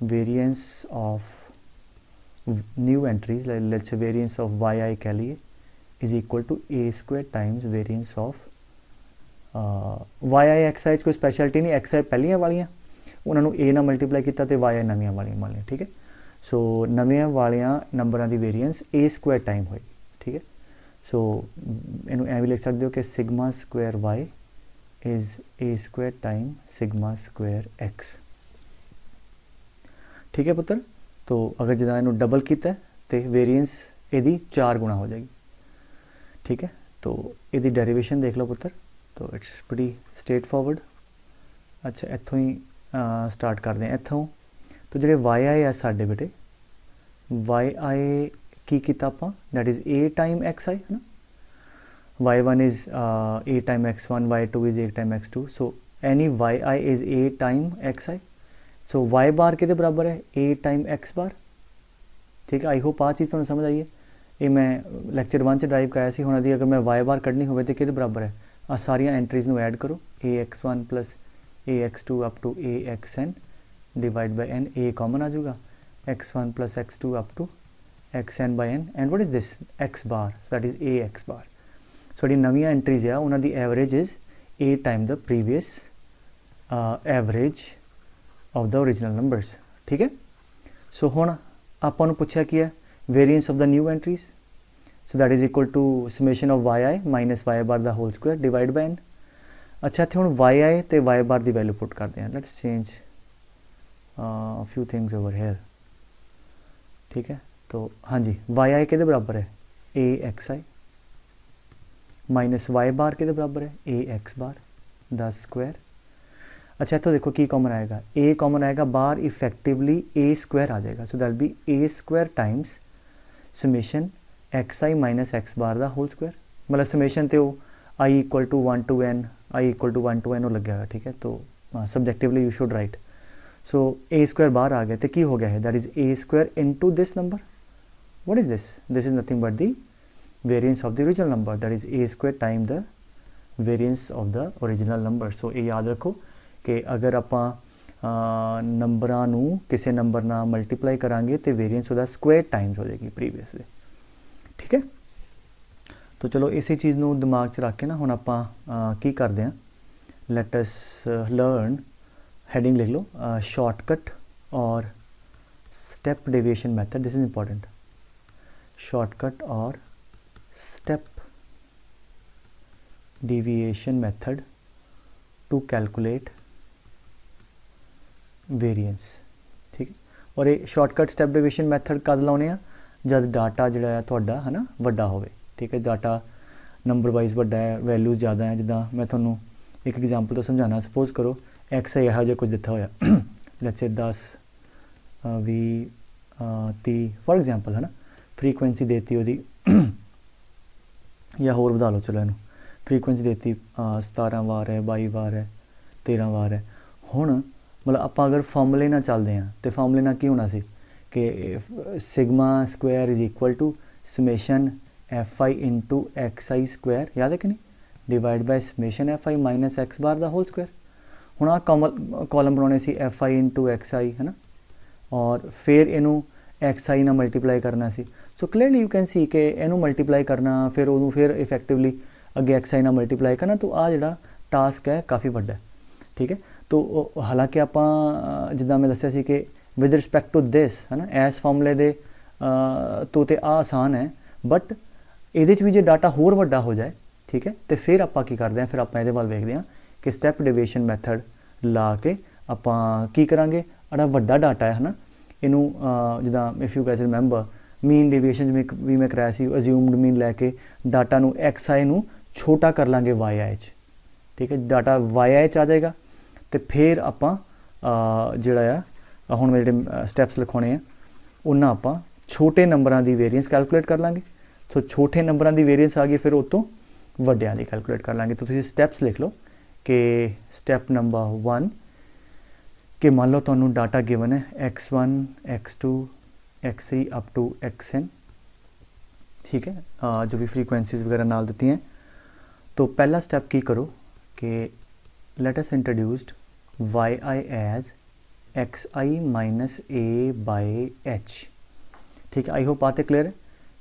variance of new entries let's say variance of Y I कह लीए is equal to a square times variance of Y I X I कोई स्पैशलिटी नहीं, एक्स आई पहलियां वालियां उन्होंने ए ना मल्टीप्लाई किया तो वाई आई नवियां वालियां मान लिया। ठीक है, सो नवियां वालियां नंबरां दी वेरिएंस ए स्क्वायर टाइम होएगी। ठीक है, सो इनू एवं लिख सकते हो कि sigma square y is A square time sigma square x. ठीक है पुत्र, तो अगर जिदा इनू डबल किया तो वेरिएंस यदी 4 गुणा हो जाएगी। ठीक है, तो यदी डेरिवेशन देख लो पुत्र, तो इट्स बड़ी स्ट्रेट फॉरवर्ड। अच्छा, इत्थों ही स्टार्ट करते हैं इत्थों। तो जो वाई आई है साढ़े बेटे, वाई आई की किया आप, that is A time X I है ना, y1 is A time x1, y2 is A time x2, so any Y I is A time X I. So Y bar के बराबर है ए टाइम एक्स बार। ठीक है, I hope आ चीज़ तुहानूं समझ आई है। ये मैं लैक्चर 1 च ड्राइव कराया सी, हुण दी अगर मैं वाई बार कढ़नी हो तो कि बराबर है, आ सारिया एंट्रीज नू ऐड करो, ax1 plus ax2 up to axn divide by n, a common आ जाऊगा, x1 plus x2 up to xn by n, and what is this x bar, so that is ax bar. So जी नवियां entries आ उन्होंने average is a time the previous average of the original numbers. ठीक है, so हुण आपां नूं पुछया की है variance of the new entries, so that is equal to summation of yi minus y bar the whole square divide by n। अच्छा, इत्थे हुण yi ते y bar दी वैल्यू पुट करते हैं, let's change few things over here. ठीक है, तो हाँ जी yi के बराबर है a X I minus y bar के बराबर है a X bar the square. अच्छा, इत्थों देखो की कॉमन आएगा, a कॉमन आएगा, बार इफेक्टिवली a स्क्वायर आ जाएगा, so that be a square times summation x I minus x bar the whole square. मतलब समेशन तो I equal to 1 to n, I equal to 1 to n लग्या हुआ। ठीक है, तो subjectively you should write, so A square बाहर आ गया तो की हो गया है, that is A square into this number. What is this, this is nothing but the variance of the original number, that is A square time the variance of the original number. So ये याद रखो कि अगर आप नंबरां नूं किसी number नाल multiply करांगे तो वेरिएंस ਉਹਦਾ स्क्वायर टाइम्स हो जाएगी प्रीवियस दे। ठीक है, तो चलो इसी चीज़ नूं दिमाग च रख के ना हुण आपां की करदे हां, लैट अस लर्न, हैडिंग लिख लो शॉर्टकट और step deviation method, this is important, shortcut और step deviation method to calculate variance, ठीक है। और ये शॉर्टकट स्टैप डेविएशन मैथड कद लाने आ जब डाटा जो है तुहाडा है ना वड्डा होवे, ठीक है। डाटा नंबर वाइज वड्डा है, वैल्यूज़ ज़्यादा है। जिदा मैं तुहानू एक एग्जाम्पल तो समझाना, सपोज करो एक्स आई यहो कुछ दिता होया लेट्स से 10 20 30 फॉर एग्जाम्पल है ना, फ्रीकुएंसी देती वो या होर वधा लो, चलो इनू फ्रीकुएंसी देती 17 वार है, 22 वार है, 13 वार है। हुण मतलब आप अगर फॉर्मूले ना चलते हैं तो फॉर्मूले ना की होना सी कि sigma square is equal to summation F I into x I square, याद है कि नहीं, divide by summation F I minus x bar दा होल स्क्वायर। हुण आ कॉलम बनाने सी F I into x I है ना, और फिर इनू एक्स आई ना मल्टीप्लाई करना सी। सो क्लीयरली यू कैन सी कि इनू मल्टीप्लाई करना फिर उदू फिर इफेक्टिवली अगे एक्स आई ना मल्टीप्लाई करना, तो आ जिहड़ा टास्क है काफ़ी वड्डा है, ठीक है। तो हालांकि आप जिदा मैं दस्सिया सी कि विद रिस्पैक्ट टू दिस है ना इस फॉर्मूले दे तो आसान है, बट ये भी जो डाटा होर वड्डा हो जाए, ठीक है, तो फिर आप की करते हैं, फिर आप ये वाल वेखते हैं कि स्टैप डेविएशन मैथड ला के आप की करांगे। अड़ा वड्डा डाटा है ना, इनू जिदा if you gas remember mean deviation भी मैं कराया सी, अज्यूम्ड मीन लैके डाटा नू एक्स आई नू छोटा कर लांगे वाई आई च, ठीक है। डाटा वाई आई च आ जाएगा तो फिर आप जोड़ा हुण मेरे स्टैप्स लिखाने हैं उन्ना आप छोटे नंबरों की वेरिएंस कैलकुलेट कर लांगे। सो छोटे नंबरों की वेरिएंस आ गई, फिर उस तो वड्डियां दी कैलकुलेट कर लांगे। तो तुसीं स्टैप्स लिख लो कि स्टैप नंबर 1 कि मान लो तुहानू डाटा गिवन है x1 x2 x3 up to xn, ठीक है, जो भी फ्रीकुएंसीज वगैरह नाल दित्ती हैं। तो पहला स्टैप की करो कि let us introduced y I as x I minus A by h, ठीक है। आई होप आते क्लीयर है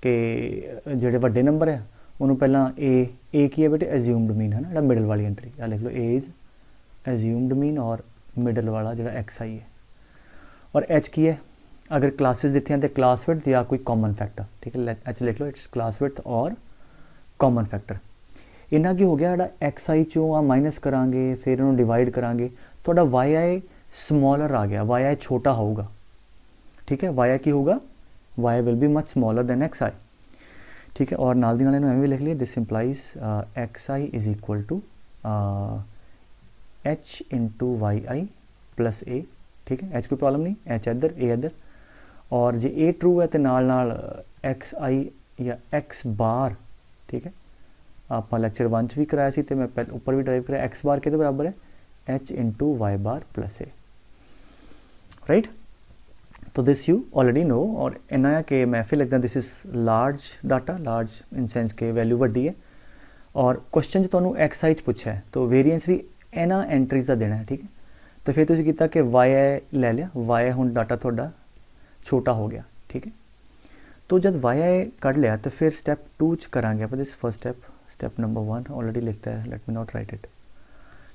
कि जोड़े वड्डे नंबर है उन्होंने पहला ए की है बेटे एज्यूम्ड मीन है ना, जो मिडल वाली एंट्री आ लिख लो, ए इज़ एज्यूम्ड मीन और मिडल वाला जो एक्स आई है, और एच की है अगर क्लासेस दिते हैं तो क्लास विड्थ या कोई कॉमन फैक्टर, ठीक है। एच लिख लो, इट्स क्लास विड्थ और कॉमन फैक्टर। इन्ना की हो गया, जो एक्स आई चो आ माइनस करांगे फिर इन्होंने डिवाइड करांगे, तो वाई आई स्मॉलर आ गया, वाई आई छोटा होगा, ठीक है। वाई आई की होगा, Y will be much smaller than x I, ठीक है। और नाल दी नाल इन्होंने भी लिख लिया, this implies X I is equal to H into Y I plus A, ठीक है। एच कोई प्रॉब्लम नहीं, एच इधर ए इधर, और जे ए ट्रू है तो नाल नाल एक्स आई या एक्स बार, ठीक है। आप लैक्चर 1 भी कराया सी तो मैं पहले ऊपर भी ड्राइव कराया, एक्स बार के बराबर है एच इंटू वाई बार प्लस ए, राइट। तो दिस यू ऑलरेडी नो, और इन्ना कि मैं फिर लिखता this is large data, large in sense के वैल्यू वड्डी है, और क्वेश्चन जो तुहानू एक्स आई पूछा है तो वेरिएंस भी इन्ना एंट्रीज का देना है, ठीक है। तो फिर तुसीं कीता कि वाई आई ले लिया, वाई आई हुण डाटा थोड़ा छोटा हो गया, ठीक है। तो जब वाई आई कढ़ लिया तो फिर स्टैप 2 च करांगे आप this first step, step number 1 already लिखता है, let me not right it,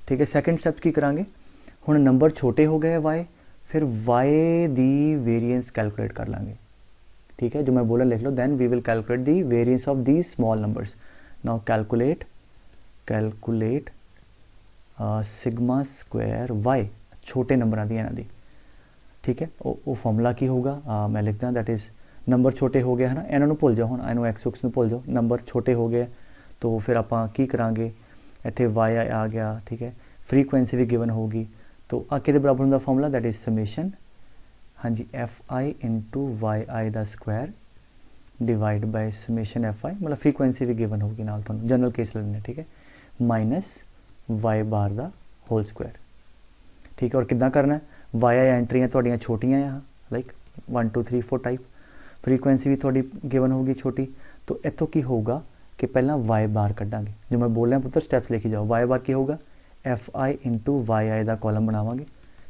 ठीक है। सैकेंड स्टैप की करांगे, हुण नंबर छोटे हो गए वाई, फिर वाई दी वेरिएंस कैलकुलेट कर लांगे, ठीक है। जो मैं बोला लिख लो, then we will calculate the variance of the small numbers. Now calculate sigma square Y, छोटे नंबरों की इन्हों दी, ठीक है। वो फॉर्मूला की होगा, मैं लिखदा दैट इज़ नंबर छोटे हो गए है ना, इन्हों भुल जाओ, हुण इनू एक्स उक्स भुल जाओ, नंबर छोटे हो गए तो फिर आप की करांगे, इत्थे वाई आई आ गया, ठीक है। फ्रीकुएंसी भी गिवन होगी, तो आ के बराबर होंदा फॉर्मूला दैट इज़ समेशन, हाँ जी, एफ आई इंटू वाई आई दा square divide by summation F I, मतलब फ्रीकुएंसी भी गिवन होगी नाल, तुहानू जनरल केस लेने, ठीक है, माइनस वाई बार दा होल स्क्वायर, ठीक है। और कितना करना है, वाई आई एंट्रियाँ थोड़ियाँ छोटियाँ यहाँ लाइक 1 2 3 4 टाइप, फ्रीकुएंसी भी थोड़ी गिवन होगी छोटी, तो इतों की होगा कि पहला वाई बार कढ़ांगे, जो मैं बोल रहा पुत्र स्टैप्स लिखी जाओ। वाई बार की होगा, F I into Y I का कॉलम बनावांगे,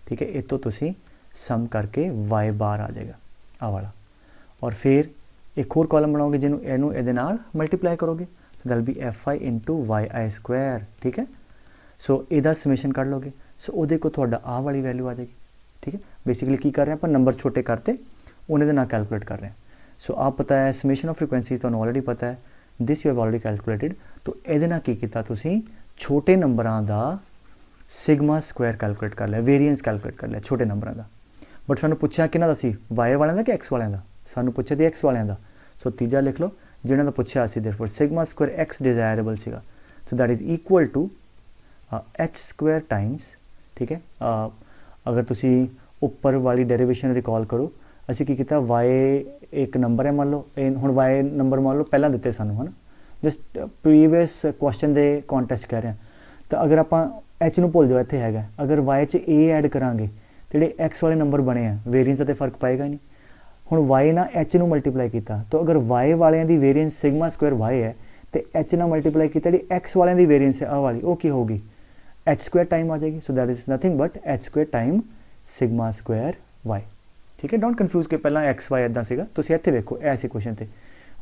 ठीक है। इतों तुसीं सम करके वाई बार आ जाएगा आ वाला, और फिर एक और कॉलम बनाओगे जिन्होंने इनू ये मल्टीप्लाई करोगे, तो that will be f I into Y I square, ठीक है। सो इहदा समेशन कढ़ लोगे, सो वो को थोड़ा आ वाली वैल्यू आ जाएगी, ठीक है। बेसिकली की कर रहे हैं, नंबर छोटे करते उन्हें ना कैलकुलेट कर रहे हैं। सो आप पता है समेशन ऑफ फ्रीकुएंसी तो ऑलरेडी पता है, this you have already calculated. तो ये नाल की कीता तुसीं छोटे नंबरां दा सिग्मा स्क्वायर कैलकुलेट कर लिया, वेरीएंस कैलकुलेट कर लिया छोटे नंबरां दा। बट सानू पुछया किहनां दा सी, वाई वालियां दा कि एक्स वालियां दा? सानू पुछया ती एक्स वालियां दा। सो तीजा लिख लो जिन्हां दा पुछया सी, therefore sigma square X desirable सीगा, so that is equal to H square times, ठीक है। अगर तुसी उपर वाली डेरिवेशन रिकॉल करो, असी की कीता वाई एक नंबर है, मान लो हुण वाई नंबर मान लो पहला दिते सानू, है ना, जस्ट प्रीवियस क्वेश्चन के कॉन्टेक्स्ट कह रहे हैं। तो अगर आप एच नूं भुल जाओ, इत्थे हैगा, अगर वाई च ए ऐड करांगे तो जिहड़े एक्स वाले नंबर बने हैं वेरीएंस का तो फर्क पाएगा ही नहीं। हुण वाई ना एच नूं मल्टीप्लाई किया, तो अगर वाई वालियां दी वेरीएंस सिग्मा स्क्वायर वाई है तो एच ना मल्टीप्लाई किया जी एक्स वालियां दी वेरीएंस है आ वाली, वो की होगी एच स्क्वायर टाइम आ जाएगी। So that is nothing but h square time sigma square y, ठीक है। डोंट कन्फ्यूज़ के पहला एक्स वाई इदां सीगा, तुसीं इत्थे वेखो ऐसे क्वेश्चन ते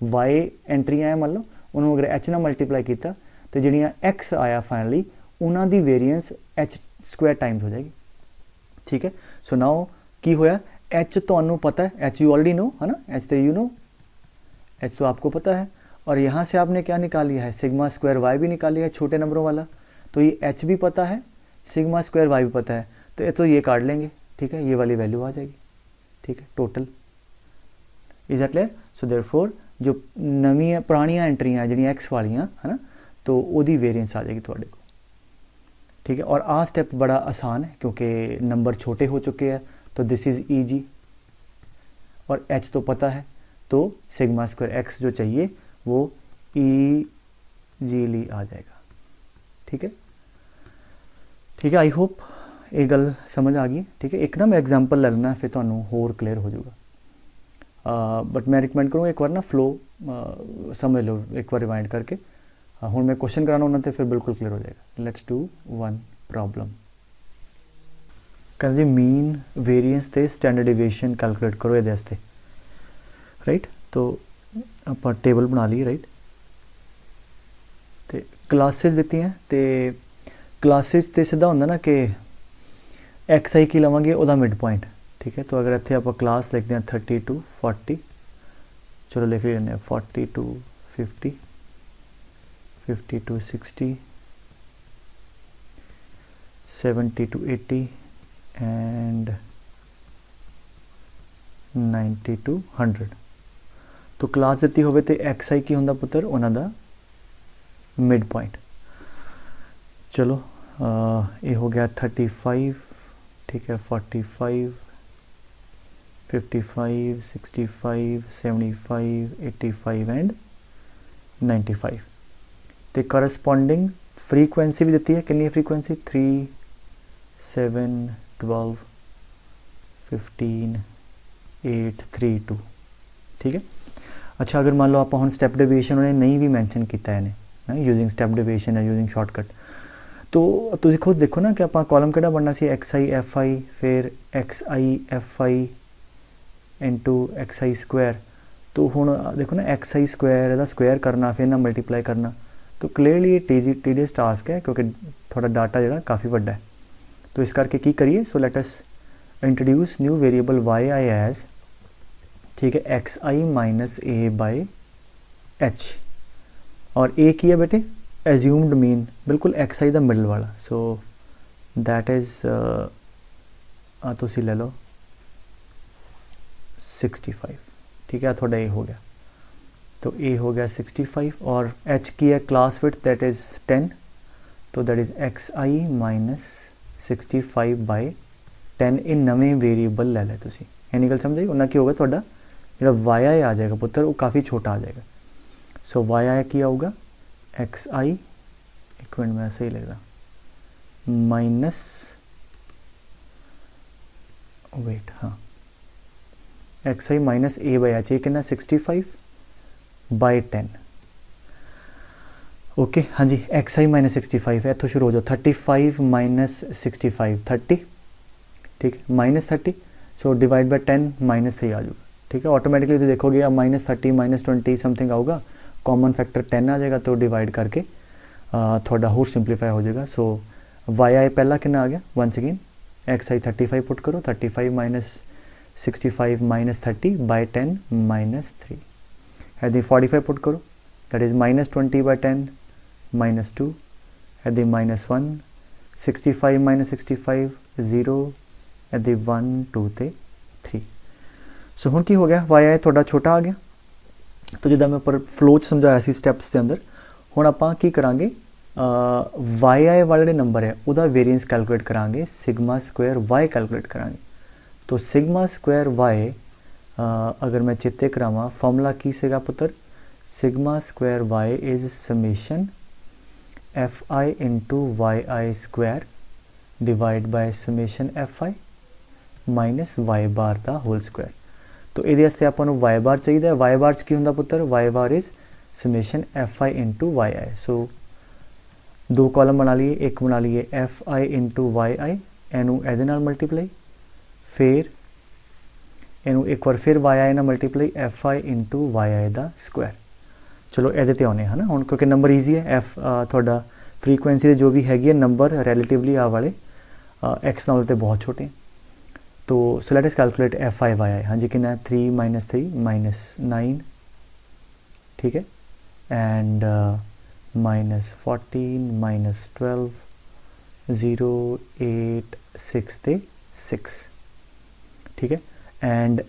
वाई एंट्रियां है, मान लो उन्होंने अगर एच ना मल्टीप्लाई किया तो जिहड़ियां एक्स आया फाइनली उन्हां दी वेरीएंस एच स्क्वायर टाइम्स हो जाएगी, ठीक है। सो नाउ की होया, एच तो पता है, एच यू ऑलरेडी नो, है ना, एच तो यू नो, एच तो आपको पता है। और यहाँ से आपने क्या निकाल लिया है, सिग्मा स्क्वायर वाई भी निकाल लिया है छोटे नंबरों वाला। तो ये एच भी पता है, सिग्मा स्क्वायर वाई भी पता है, तो ये काट लेंगे, ठीक है, ये वाली वैल्यू आ जाएगी, ठीक है, total. Is that clear? So therefore जो नवी पुरानियां एंट्रियां जिहड़ियां एक्स वालियां, है ना, तो ओदी वेरीएंस आ जाएगी तुहाडे को, ठीक है। और आ स्टेप बड़ा आसान है क्योंकि नंबर छोटे हो चुके हैं, तो दिस इज़ ईजी। और एच तो पता है, तो सिग्मा स्क्वायर एक्स जो चाहिए वो ईजीली आ जाएगा, ठीक है, ठीक है। आई होप ये गल समझ आ गई, ठीक है। एक ना मैं एग्जाम्पल ले लेना फिर तुहानूं होर क्लीयर हो जाऊगा। बट मैं रिकमेंड करूँगा एक बार ना फ्लो समझ लो, एक बार रिवाइंड करके। हुण मैं क्वेश्चन कराना उन्होंने फिर बिल्कुल क्लीयर हो जाएगा। Let's do one problem. कहते जी मीन वेरीएंस ते स्टैंडर्ड डिविएशन कैलकुलेट करो ये वास्ते, राइट। तो आप टेबल बना ली, राइट। तो क्लासेस दी हैं, तो क्लासेस तो सीधा होंगे ना कि एक्स आई की लवेंगे वह मिड पॉइंट, ठीक है। तो अगर इतने आप क्लास लिखते हैं 30 to 40, चलो लिख लें 40 to 50, 50 to 60, 70 to 80 and 90 to 100। तो क्लास दी होवे तो एक्स आई की होंदा पुत्र उन्हां दा मिड पॉइंट। चलो ये हो गया 35, ठीक है, 45, 55, 65, 75, 85 एंड 95। तो करस्पॉन्डिंग फ्रीक्वेंसी भी दी है, कितनी फ्रीक्वेंसी 3, 7, 12, 15, 8, 3, 2, ठीक है। अच्छा अगर मान लो आप हम स्टेप डिविएशन उन्हें नहीं भी मैंशन किया है यूजिंग स्टेप डिविएशन या यूजिंग शॉर्टकट, तो तुम खुद देखो ना कि आप कॉलम किहड़ा बनना सी एक्स आई एफ आई, फिर x I F I into x I square. तो हुण देखो ना एक्स आई स्क्वायर इहदा स्क्वायर करना फिर ना मल्टीप्लाई करना, तो क्लीयरली ये टीडियस टास्क है क्योंकि थोड़ा डाटा जिहड़ा काफ़ी वड्डा है। तो इस करके की करिए, सो लेट अस इंट्रोड्यूस न्यू वेरिएबल वाई आई एज, ठीक है, X I minus A by H. और ए की है बेटे एज्यूम्ड मीन, बिल्कुल एक्स आई दा मिडल वाला, सो दैट इज़ तुसी ले लो 65, ठीक है, थोड़ा ए हो गया, तो ए हो गया 65। और एच की है क्लास विड्थ दैट इज़ 10, तो that is X I minus 65 by 10। इन नवे वेरीएबल ले लें तुसी, यानी गल समझ आई। उन्ना की होगा थोड़ा जो वाई आई आ जाएगा पुत्र वो काफ़ी छोटा आ जाएगा। सो वाई आई की आऊगा एक्स आई, एक मिनट में सही लगेगा, माइनस वेट, हाँ, x I minus A by H, ये कितना 65 बाई 10, ओके। हाँ जी, एक्स आई माइनस 65 है, इतों शुरू हो जाओ 35 माइनस 65 30, ठीक है, minus 30, so divide by 10 minus 3 आ जाएगा, ठीक है। ऑटोमेटिकली तो देखोगे अब माइनस 30 माइनस 20 समथिंग आऊगा, कॉमन फैक्टर 10 आ जाएगा, तो डिवाइड करके थोड़ा होर सिंपलीफाई हो जाएगा। सो वाई आई पहला कितना आ गया, वंस अगेन एक्स आई 35 पुट करो, 35 माइनस 65 माइनस 30 बाई 10 माइनस 3 है दी 45 पुट करो, that is -20/10 -2 at the -1 65 -65 0 at the 1 2 ਤੇ 3 सो हुण की हो गया वाई आई थोड़ा छोटा आ गया तो जिदा मैं उपर फ्लो च समझाया सी स्टैप्स के अंदर हुण आपां की करांगे वाई आई वाले जिहड़े नंबर है उहदा वेरिएंस कैलकुलेट करांगे सिग्मा स्क्वायर वाई कैलकुलेट करांगे तो सिग्मा स्क्वायर वाई अगर मैं चेते करावां फॉर्मूला की सीगा पुत्र sigma square Y is summation F I into Y I square divide by summation F I minus Y bar का होल स्क्वायर तो ये वास्ते आपां नूं वाई बार चाहिए वाई बार च की हुंदा पुत्र Y bar is summation F I into Y I so दो कॉलम बना लिए एक बना लिए F I into Y I इनू इहदे नाल मल्टीप्लाई फिर इनू एक बार फिर वाई आई ना multiply F I into Y I का स्क्वायर चलो ये आने है ना हम क्योंकि नंबर ईजी है एफ थोड़ा फ्रीकुएंसी जो भी हैगी है नंबर रिलेटिवली आ वाले एक्स नाल तो बहुत छोटे तो so late us calculate F I Y I हाँ जी कितना 3 - 3 -9 ठीक है एंड -14 -12 0 8 6 ते 6 ठीक है एंड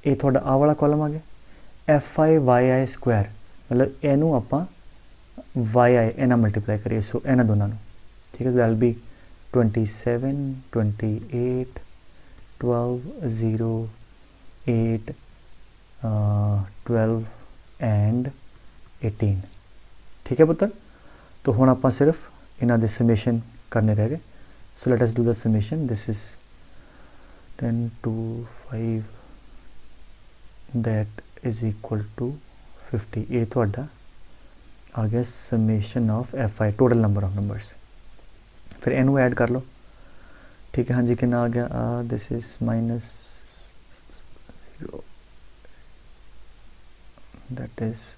ये थोड़ा आ वाला कॉलम आ गया एफ आई वाई आई स्क्वायर मतलब इनू आप वाई आई इना मल्टीप्लाई करिए सो इन्होंने दोनों ठीक है दैट बी 27 28 12 0 8 12 एंड 18 ठीक है पुत्र तो हुण आप सिर्फ इन्हों के समेशन करने रह गए so let us do the summation this is 10 to 5 that is equal to 50 ये थोड़ा आ गया summation of F i total number of numbers फिर इनू ऐड कर लो ठीक है हाँ जी कितना आ गया दिस इज -0 दैट इज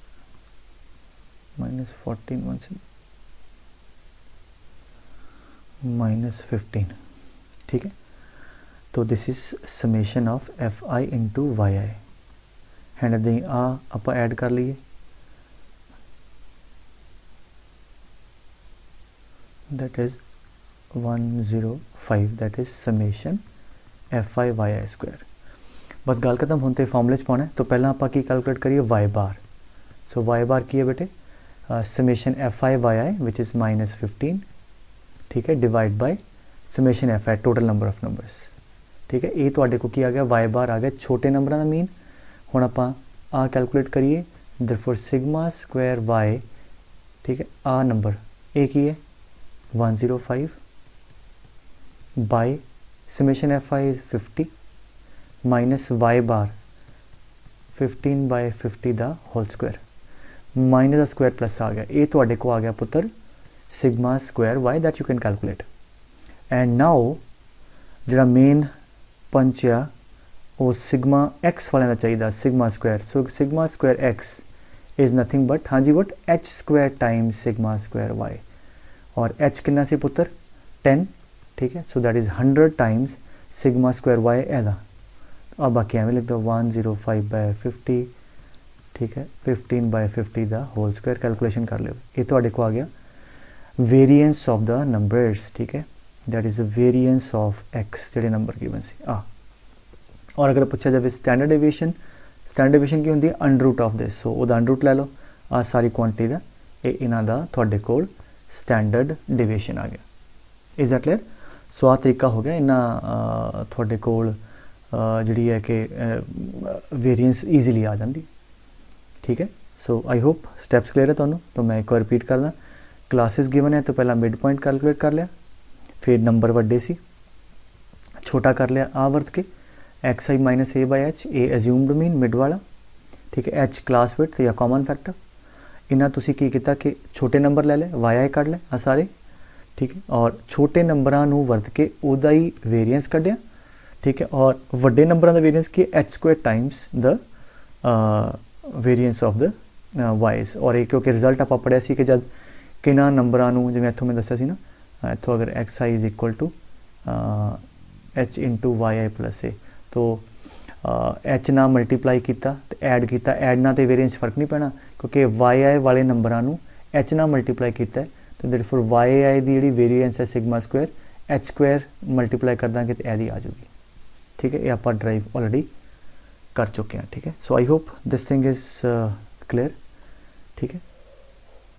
-14 -15 ठीक है तो this is summation of F I into Y I हैंड दी आप ऐड कर लीए that is 105 that is summation F I Y I square बस गल खत्म हुण ते फॉर्मूले च पाना तो पहला आप की कैलकुलेट करिए वाई बार सो वाई बार की है बेटे summation F I Y i which is -15 ठीक है divide by summation F i total number of numbers ठीक है ये तो को की आ गया वाई बार आ गया छोटे नंबरों का मीन हुण आप कैलकुलेट करिए देयरफॉर सिग्मा स्क्वायर वाई ठीक है आ नंबर ए की है 105 by summation F I is 50 minus Y bar 15/50 का होल स्क्वायर माइनस का स्क्वायर प्लस आ गया ये तो को आ गया पुत्र sigma square Y that you can calculate and now जो मेन पंच आ वो सिग्मा एक्स वाले का चाहिए sigma square so sigma square X is nothing but हाँ जी what H square times sigma square Y और एच कितना सी पुत्र 10 ठीक है so that is 100 times sigma square y एदा अब बाकी एवं लिख दो 105/50 ठीक है 15/50 का होल स्क्वायर कैलकुलेशन कर लो ये तो को आ गया वेरिएंस ऑफ द नंबर्स ठीक है that is the variance of x जो नंबर गिवन सी और अगर पूछा जाए स्टैंडर्ड डेविएशन की होंगी under root of this so वह अंडर रूट लै लो आ सारी क्वांटिटी का ये इन्हों का थोड़े कोल स्टैंडर्ड डेविएशन आ गया इज़ दैट क्लियर सो आ तरीका हो गया इन्ना थोड़े कोल जी है कि वेरिएंस ईजीली आ जाती ठीक है so I hope steps clear है तो मैं एक बार रिपीट करना क्लासेस गिवन है तो पहला मिड पॉइंट कैलकुलेट कर लिया फिर नंबर वड्डे सी छोटा कर लिया आ वर्त के x I minus A by H A assumed mean mid वाला ठीक है एच क्लास विड्थ या कॉमन फैक्टर इन्ना तुसी की किया कि छोटे नंबर ले ले वाई आई कढ़ ले आ सारे ठीक है और छोटे नंबरों नूं वर्त के उहदा ही वेरिएंस कढ़िया ठीक है और वड्डे नंबरों का वेरिएंस की H square times the variance of the wise और एक क्योंकि रिजल्ट आप पढ़िया सी कि जब किन्ना नंबरों नूं जिवें इत्थों मैं दस्सिया सी ना इत्थों अगर X I is equal to H into Y I plus A तो एच ना मल्टीप्लाई किया तो ऐड किया, ऐड ना तो वेरिएंस फर्क नहीं पैना क्योंकि वाई आई वाले नंबरों एच ना मल्टीप्लाई किया तो देयरफॉर वाई आई की जी वेरिएंस है sigma square H square multiply कर देंगे तो यही आ जाएगी। ठीक है, ये आप ड्राइव ऑलरेडी कर चुके हैं। ठीक है, so I hope this thing is clear. ठीक है।